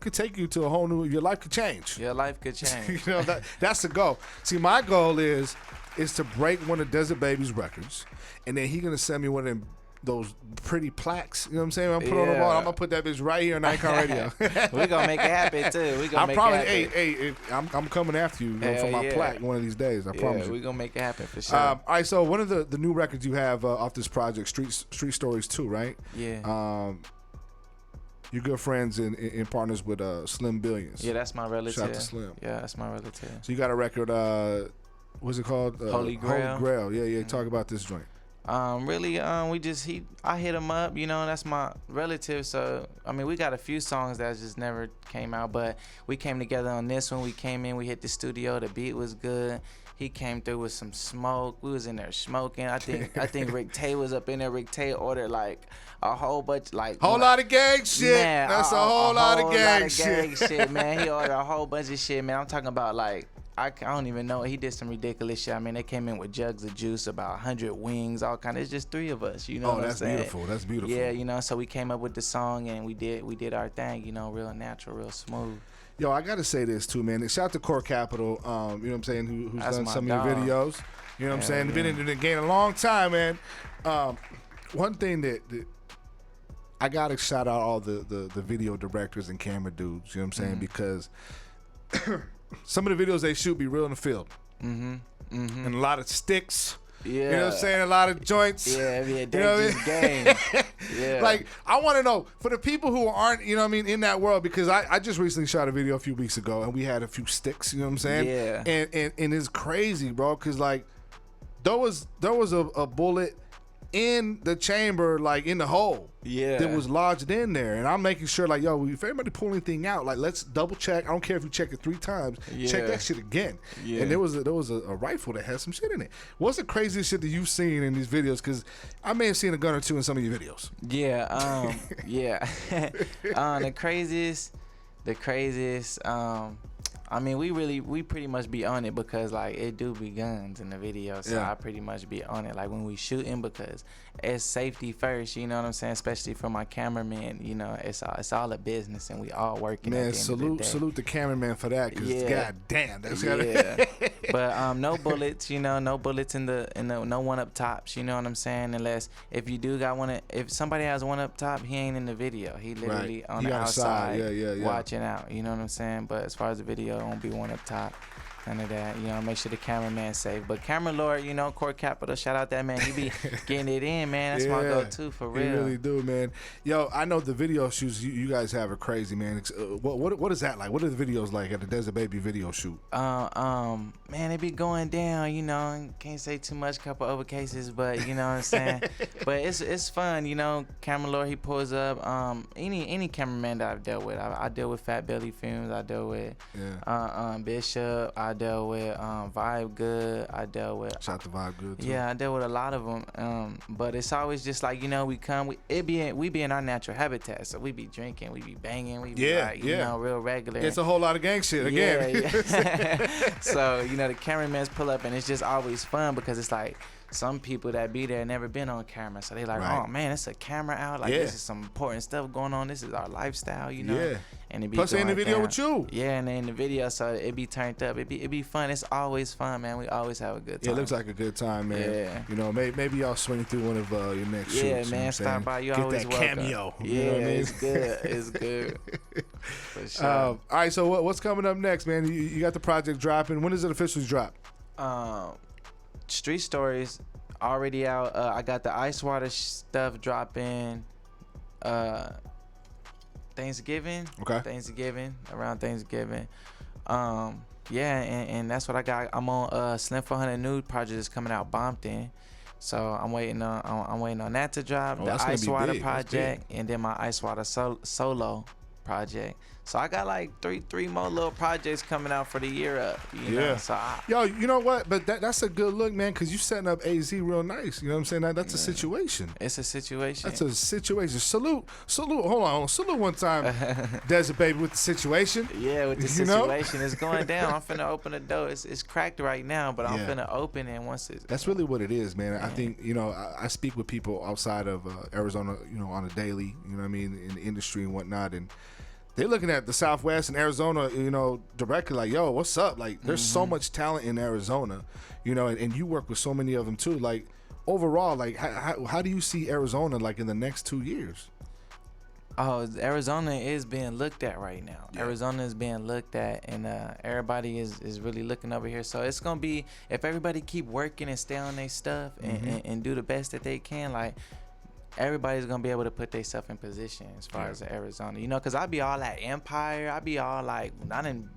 A: could take you to a whole new. Your life could change.
B: Your life could change.
A: That's the goal. See, my goal is to break one of Desert Baby's records, and then he gonna send me one of those pretty plaques. You know what I'm saying? I'm put on the wall. I'm gonna put that bitch right here on Icon Radio.
B: We gonna make it happen too. We gonna make it happen.
A: I'm coming after you, for my plaque one of these days. I promise you.
B: We gonna make it happen for sure.
A: All right, so one of the new records you have off this project, Street Stories 2, right?
B: Yeah.
A: You're good friends and partners with Slim Billions.
B: Yeah, that's my relative.
A: Shout out to Slim.
B: Yeah, that's my relative.
A: So you got a record, what's it called?
B: Holy Grail.
A: Holy Grail. Yeah. Talk about this joint.
B: Really, I hit him up, that's my relative. So, I mean, we got a few songs that just never came out, but we came together on this one. We came in, we hit the studio, the beat was good. He came through with some smoke. We was in there smoking. I think Rick Tay was up in there. Rick Tay ordered like a whole bunch,
A: whole lot of gang shit.
B: Man,
A: that's a whole lot of gang shit.
B: Man, he ordered a whole bunch of shit, man. I'm talking about like I don't even know. He did some ridiculous shit. I mean, they came in with jugs of juice, about 100 wings, all kind of. It's just 3 of us, what I'm saying?
A: Beautiful. That's beautiful.
B: Yeah, so we came up with the song and we did our thing, real natural, real smooth.
A: Yo, I gotta say this too, man. Shout out to Core Capital, you know what I'm saying, who's
B: That's
A: done
B: my
A: some
B: dog.
A: of your videos. You know what I'm saying? They've been in the game a long time, man. One thing that I gotta shout out all the video directors and camera dudes, you know what I'm saying? Because some of the videos they shoot be real in the field. And a lot of sticks.
B: Yeah.
A: You know what I'm saying? A lot of joints.
B: Yeah, be a dangerous game. Yeah.
A: Like, I want to know, for the people who aren't, in that world, because I just recently shot a video a few weeks ago, and we had a few sticks, you know what I'm saying?
B: Yeah.
A: And it's crazy, bro, because, like, there was a bullet in the chamber, like, in the hole.
B: Yeah.
A: That was lodged in there. And I'm making sure, like, yo, if everybody pull anything out, like, let's double check. I don't care if you check it 3 times. Check that shit again.
B: Yeah.
A: And there was a rifle that had some shit in it. What's the craziest shit that you've seen in these videos? Because I may have seen a gun or two in some of your videos.
B: Yeah. Yeah. The craziest. I mean, we pretty much be on it because like it do be guns in the video, so I pretty much be on it like when we shooting because it's safety first. You know what I'm saying? Especially for my cameraman, it's all a business and we all working.
A: Man,
B: at the end of the day.
A: salute the cameraman for that. Cause goddamn, that's
B: But no bullets, no bullets in the no one up tops. You know what I'm saying? Unless if you do got one, if somebody has one up top, he ain't in the video. He literally on the outside, watching out. You know what I'm saying? But as far as the video, it won't be one up top. None of that, make sure the cameraman's safe. But Camera Lord, Core Capital, shout out that man. He be getting it in, man. That's my go-to for real.
A: You really do, man. Yo, I know the video shoots you guys have are crazy, man. What is that like? What are the videos like at the Desert Baby video shoot?
B: Man, it be going down, can't say too much, couple other cases, but you know what I'm saying? But it's fun, Camera Lord, he pulls up. Any cameraman that I've dealt with. I deal with Fat Belly Films, I deal with Bishop, I dealt with Vibe Good. I dealt with.
A: Shout out to Vibe Good too.
B: Yeah, I dealt with a lot of them. But it's always just like we be in our natural habitat, so we be drinking, we be banging, we be real regular.
A: It's a whole lot of gang shit again.
B: Yeah. So the cameramans pull up and it's just always fun because it's like some people that be there never been on camera, so they like, oh man, it's a camera out. Like this is some important stuff going on. This is our lifestyle,
A: Yeah.
B: And it be
A: plus in the video with you.
B: Yeah, and in the video, so it be turned up. It be fun. It's always fun, man. We always have a good time.
A: Yeah, it looks like a good time, man.
B: Yeah.
A: Maybe y'all swing through one of your next shoots.
B: Yeah, man, stop by. You
A: get
B: always
A: that
B: welcome.
A: cameo.
B: Yeah,
A: you know what I mean?
B: It's good. It's good. For sure.
A: All right, so what's coming up next, man? You got the project dropping. When does it officially drop?
B: Street Stories already out. I got the Ice Water stuff dropping Thanksgiving.
A: Okay.
B: Around Thanksgiving. Yeah, and that's what I got. I'm on Slim 400 Nude project is coming out Bompton. So I'm waiting on that to drop.
A: Oh,
B: The
A: that's gonna
B: Ice
A: be
B: Water
A: big.
B: project, and then my Ice Water solo project. So I got like three more little projects coming out for the year up. You know? So
A: yo, you know what? But that's a good look, man, because you setting up AZ real nice. You know what I'm saying? That's a situation.
B: It's a situation.
A: That's a situation. Salute. Hold on. Salute one time, Desert Baby, with the situation.
B: Yeah, with the situation, it's going down. I'm finna open the door. It's cracked right now, but I'm finna open it once it's.
A: That's really what it is, man. I think I speak with people outside of Arizona, on a daily. You know what I mean, in the industry and whatnot, and they're looking at the Southwest and Arizona, directly like, yo, what's up? Like, there's so much talent in Arizona, and you work with so many of them too. Like, overall, like, how do you see Arizona like in the next 2 years?
B: Oh, Arizona is being looked at right now.
A: Yeah.
B: Arizona is being looked at, and everybody is really looking over here. So it's gonna be, if everybody keep working and stay on their stuff and do the best that they can, like, everybody's gonna be able to put themselves in position as far as Arizona, because I be all at Empire, I be all like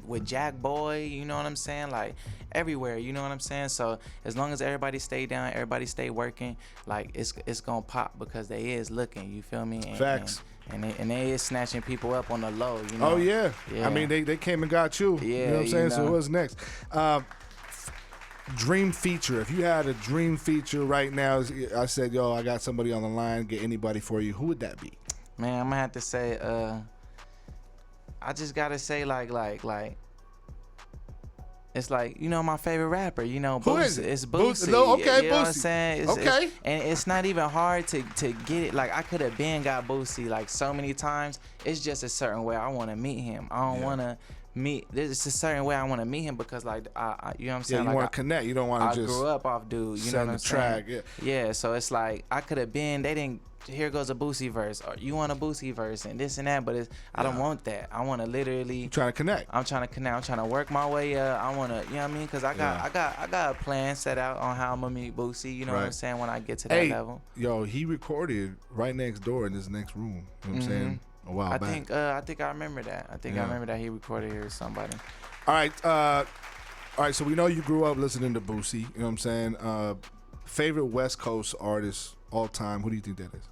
B: with Jack Boy, you know what I'm saying, like everywhere, you know what I'm saying. So as long as everybody stay down, everybody stay working, like it's gonna pop because they is looking, you feel me?
A: Facts.
B: And they is snatching people up on the low,
A: Oh yeah. I mean they came and got you.
B: Yeah,
A: you know what I'm saying. So what's next? Dream feature. If you had a dream feature right now, I said, yo, I got somebody on the line, get anybody for you, who would that be?
B: Man, I'm gonna have to say, I just gotta say, like, it's like, my favorite rapper,
A: Who is it?
B: It's Boosie.
A: Okay,
B: you know
A: Boosie.
B: what I'm saying?
A: Okay.
B: And it's not even hard to get it. Like, I could have been got Boosie like so many times. It's just a certain way I want to meet him. I don't want to meet. There's a certain way I want to meet him because, like, I you know what I'm saying?
A: Yeah, you want to connect. You don't want to just.
B: I grew up off dude. You know what I'm saying?
A: Track.
B: Yeah. So it's like I could have been. They didn't. Here goes a Boosie verse, or you want a Boosie verse, and this and that. But I don't want that. I want to literally.
A: You're trying to connect.
B: I'm trying to connect. I'm trying to work my way up. I want to, you know what I mean? Because I got a plan set out on how I'm gonna meet Boosie. You know what I'm saying? When I get to that level.
A: Yo, he recorded right next door in this next room. You know what I'm saying? A while back.
B: I think I remember that. I remember that he recorded here with somebody.
A: All right. So we know you grew up listening to Boosie. You know what I'm saying? Favorite West Coast artist all time. Who do you think that is?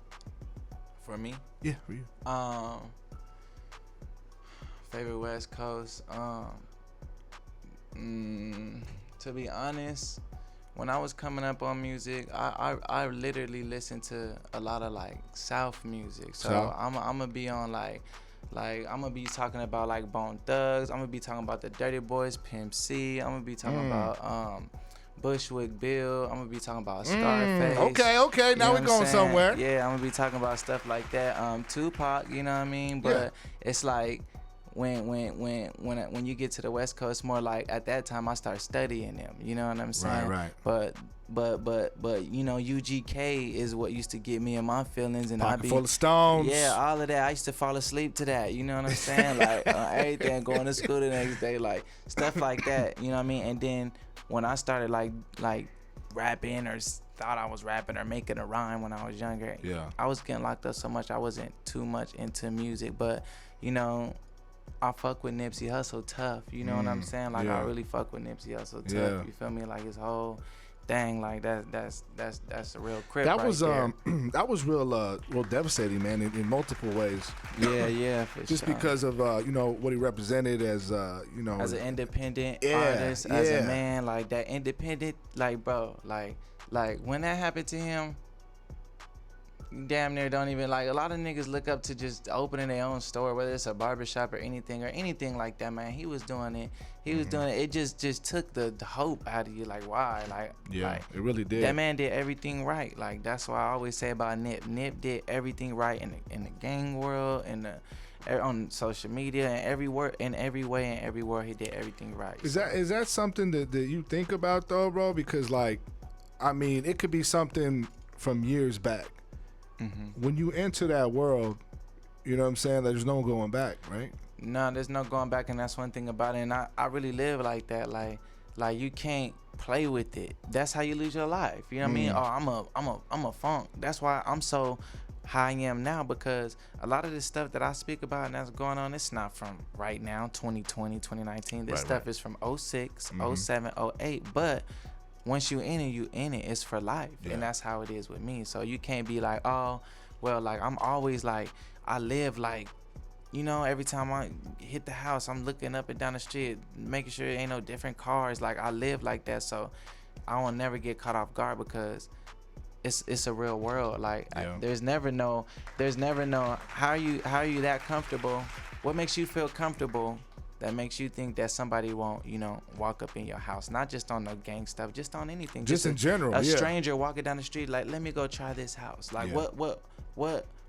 B: For me?
A: Yeah, for you.
B: Favorite West Coast. To be honest, when I was coming up on music, I literally listened to a lot of like South music. So I'm gonna be on like I'm gonna be talking about like Bone Thugs. I'm gonna be talking about the Dirty Boys, Pimp C. I'm gonna be talking about Bushwick Bill. I'm gonna be talking about Scarface.
A: Okay. Now we're going somewhere.
B: Yeah, I'm gonna be talking about stuff like that. Tupac, you know what I mean? But it's like when you get to the West Coast, more like at that time I start studying them. You know what I'm saying?
A: Right.
B: But UGK is what used to get me in my feelings, and
A: Pocket full of stones.
B: Yeah, all of that. I used to fall asleep to that. You know what I'm saying? Like everything, going to school the next day, like stuff like that. You know what I mean? And then when I started like rapping or thought I was rapping or making a rhyme when I was younger, I was getting locked up so much I wasn't too much into music. But I fuck with Nipsey Hussle tough. You know what I'm saying? Like I really fuck with Nipsey Hussle tough.
A: Yeah.
B: You feel me? Like his whole thing, like that's a real crip.
A: That
B: right
A: was
B: there.
A: that was real devastating, man, in multiple ways.
B: Yeah, for
A: just
B: sure.
A: Because of what he represented as
B: as an independent artist, as a man, like that independent, like bro, like when that happened to him, damn near don't even, like, a lot of niggas look up to just opening their own store, whether it's a barbershop or anything like that, man. He was doing it. It just took the hope out of you. Like, why? Like,
A: it really did.
B: That man did everything right. Like, that's why I always say about Nip. Nip did everything right in the gang world, on social media, and every way and every word he did everything right.
A: Is that something that you think about though, bro? Because, like, I mean, it could be something from years back. Mm-hmm. When you enter that world, you know what I'm saying, there's no going back, right?
B: No, there's no going back, and that's one thing about it. And I really live like that. Like you can't play with it. That's how you lose your life. You know what I mean? Oh, I'm a funk. That's why I'm so how I am now, because a lot of this stuff that I speak about and that's going on, it's not from right now, 2020, 2019. This stuff is from 06, 07, 08. But once you in it, you in it. It's for life. And that's how it is with me. So you can't be like, oh, well, like I'm always like, I live like, you know, every time I hit the house, I'm looking up and down the street, making sure there ain't no different cars. Like I live like that. So I won't never get caught off guard, because it's a real world. Like there's never no how are you that comfortable? What makes you feel comfortable that makes you think that somebody won't, you know, walk up in your house? Not just on the gang stuff, just on anything.
A: Just in general.
B: A stranger walking down the street, like, let me go try this house. Like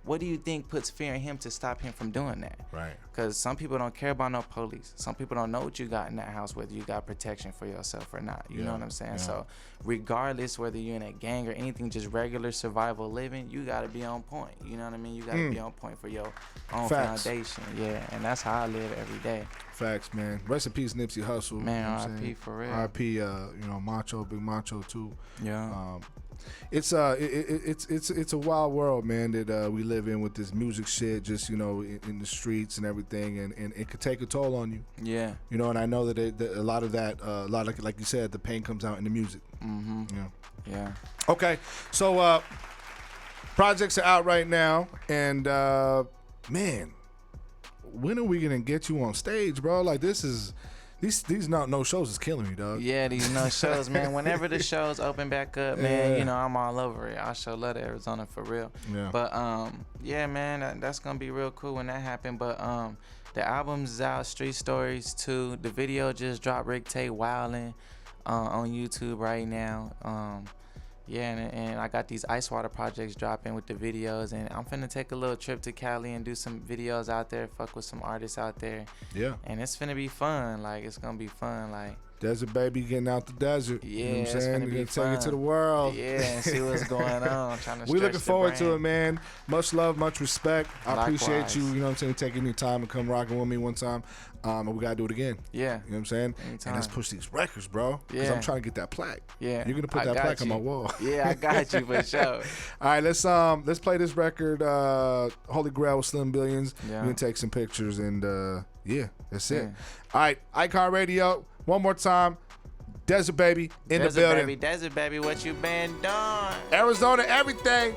B: what do you think puts fear in him to stop him from doing that?
A: Right.
B: Because some people don't care about no police. Some people don't know what you got in that house, whether you got protection for yourself or not. You know what I'm saying? So regardless whether you're in a gang or anything, just regular survival living, you got to be on point. You know what I mean? You got to be on point for your own foundation. Yeah, and that's how I live every day.
A: Facts, man. Rest in peace, Nipsey Hussle.
B: Man, R.I.P. for real.
A: R.I.P. You know, Macho, Big Macho too.
B: Yeah.
A: It's a wild world, man, that we live in with this music shit, just, you know, in the streets and everything, and it could take a toll on you.
B: Yeah.
A: You know, and I know that a lot of that, like you said, the pain comes out in the music.
B: Mm-hmm.
A: Yeah.
B: Yeah.
A: Okay, so projects are out right now, and man, when are we gonna get you on stage, bro? Like these no shows is killing me, dog.
B: Yeah, these no shows, man. Whenever the shows open back up, man, you know, I'm all over it. I show love to Arizona for real.
A: Yeah.
B: But yeah, man, that's gonna be real cool when that happen. But the album's out, Street Stories 2. The video just dropped, Rick Tate Wildin', on YouTube right now. Yeah, and I got these Ice Water projects dropping with the videos, and I'm finna take a little trip to Cali and do some videos out there, fuck with some artists out there.
A: Yeah.
B: And it's finna be fun. Like, it's gonna be fun. Like,
A: Desert Baby, getting out the desert.
B: yeah,
A: You know what I'm
B: it's
A: saying?
B: gonna be
A: Take
B: fun.
A: it to the world.
B: Yeah, and see what's going on. Trying to
A: We're looking
B: stretch the
A: forward to
B: brand.
A: it, man. Much love, much respect. I appreciate
B: Likewise.
A: you, you know what I'm saying, taking your time and come rocking with me one time. And we gotta do it again.
B: Yeah.
A: You know what I'm saying?
B: Anytime.
A: And let's push these records, bro. Because
B: Yeah.
A: I'm trying to get that plaque.
B: Yeah.
A: You're gonna put
B: I
A: that
B: got
A: plaque on
B: you.
A: my wall.
B: Yeah, I got you for sure.
A: All right, let's play this record, Holy Grail with Slim Billions.
B: Yeah.
A: We're gonna take some pictures and yeah, that's it.
B: Yeah.
A: All right, Icon Radio, one more time. Desert Baby in
B: Desert
A: the building.
B: Baby, Desert Baby, what you been doing?
A: Arizona, everything.